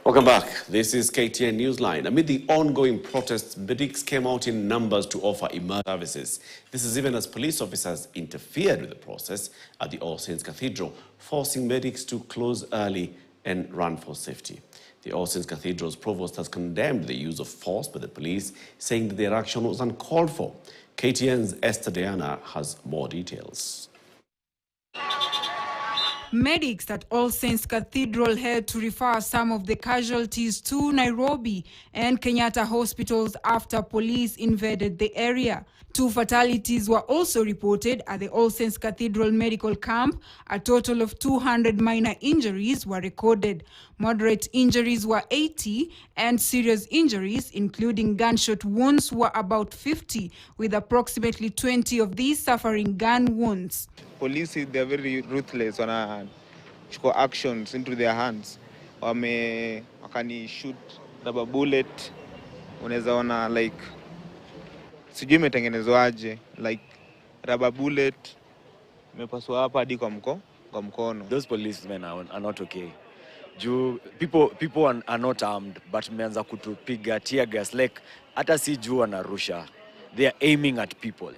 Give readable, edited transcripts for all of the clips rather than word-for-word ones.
Welcome back. This is KTN Newsline. Amid the ongoing protests, medics came out in numbers to offer emergency services. This is even as police officers interfered with the process at the All Saints Cathedral, forcing medics to close early and run for safety. The All Saints Cathedral's provost has condemned the use of force by the police, saying that their action was uncalled for. KTN's Esther Diana has more details. Medics at All Saints Cathedral had to refer some of the casualties to Nairobi and Kenyatta hospitals after police invaded the area. 2 fatalities were also reported at the All Saints Cathedral Medical Camp. A total of 200 minor injuries were recorded. Moderate injuries were 80 and serious injuries, including gunshot wounds, were about 50, with approximately 20 of these suffering gun wounds. Police, they're very ruthless on actions into their hands. Wakani shoot rubber bullet, unaweza ona like sijui imetengenezwa aje, like rubber bullet imepaswa hapa hadi kwa mkono. Those policemen are not okay. People are not armed, but meanza kutupiga tear gas like hata si juu wanarusha. They are aiming at people.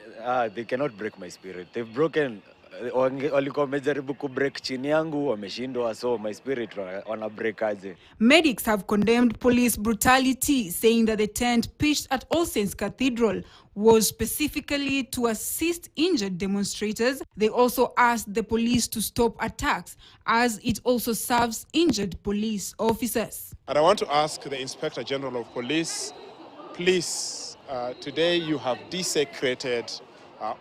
They cannot break my spirit. They've broken. Walikuwa wamejaribu kubreak chini yangu, wameshindwa, so my spirit wana break aje. Medics have condemned police brutality, saying that the tent pitched at All Saints Cathedral was specifically to assist injured demonstrators. They also asked the police to stop attacks, as it also serves injured police officers. And I want to ask the Inspector General of Police, please, today you have desecrated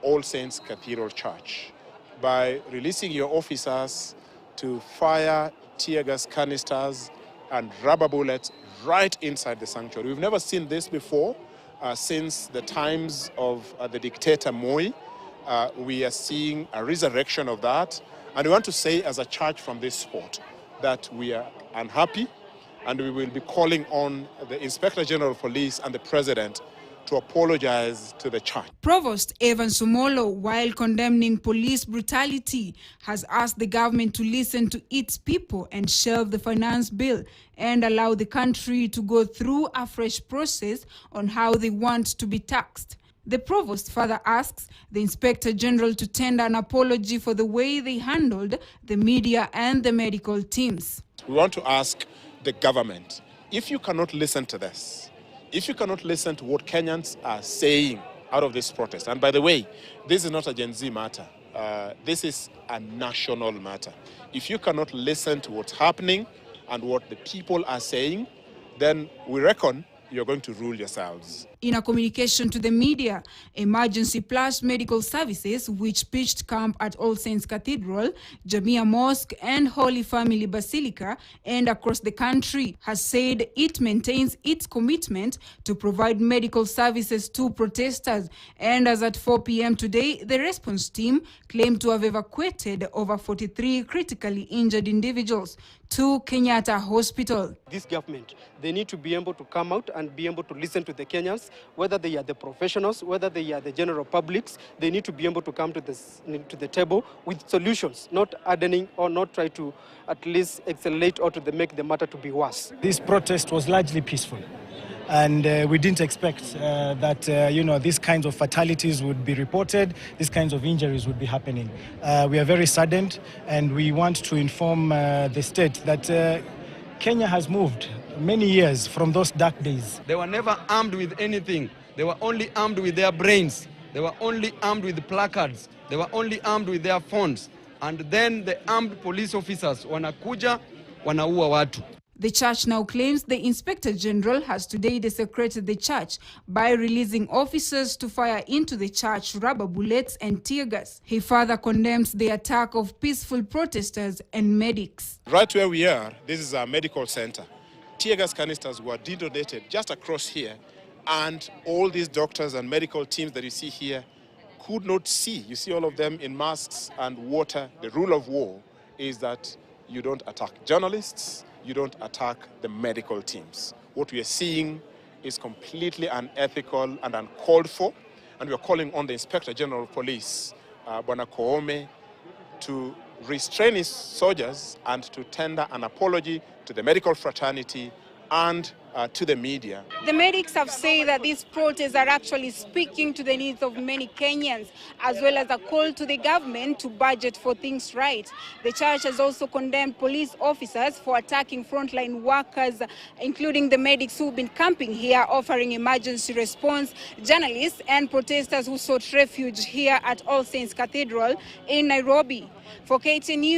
All Saints Cathedral Church by releasing your officers to fire tear gas canisters and rubber bullets right inside the sanctuary. We've never seen this before since the times of the dictator Moi. We are seeing a resurrection of that. And we want to say as a church from this spot that we are unhappy, and we will be calling on the Inspector General of Police and the President to apologize to the church. Provost Evan Sumolo, while condemning police brutality, has asked the government to listen to its people and shelve the finance bill and allow the country to go through a fresh process on how they want to be taxed. The provost further asks the Inspector General to tender an apology for the way they handled the media and the medical teams. We want to ask the government, if you cannot listen to this, if you cannot listen to what Kenyans are saying out of this protest, and by the way, this is not a Gen Z matter. This is a national matter. If you cannot listen to what's happening and what the people are saying, then we reckon you're going to rule yourselves. In a communication to the media, Emergency Plus Medical Services, which pitched camp at All Saints Cathedral, Jamia Mosque and Holy Family Basilica and across the country, has said it maintains its commitment to provide medical services to protesters. And as at 4 p.m. today, the response team claimed to have evacuated over 43 critically injured individuals to Kenyatta Hospital. This government, they need to be able to come out and be able to listen to the Kenyans, whether they are the professionals, whether they are the general publics. They need to be able to come to the table with solutions, not adding or not try to at least accelerate or to make the matter to be worse. This protest was largely peaceful, and we didn't expect that these kinds of fatalities would be reported, these kinds of injuries would be happening. We are very saddened, and we want to inform the state that Kenya has moved many years from those dark days. They were never armed with anything. They were only armed with their brains. They were only armed with placards. They were only armed with their phones. And then the armed police officers wanakuja, wanaua watu. The church now claims the Inspector General has today desecrated the church by releasing officers to fire into the church rubber bullets and tear gas. He further condemns the attack of peaceful protesters and medics. Right where we are, this is our medical center. Tear gas canisters were detonated just across here, and all these doctors and medical teams that you see here could not see. You see all of them in masks and water. The rule of war is that you don't attack journalists, you don't attack the medical teams. What we are seeing is completely unethical and uncalled for, and we are calling on the Inspector General of Police, Bwana Koome, to restrain his soldiers and to tender an apology to the medical fraternity and to the media. The medics have said that these protests are actually speaking to the needs of many Kenyans, as well as a call to the government to budget for things right. The church has also condemned police officers for attacking frontline workers, including the medics who've been camping here offering emergency response, journalists and protesters who sought refuge here at All Saints Cathedral in Nairobi. For KTN News,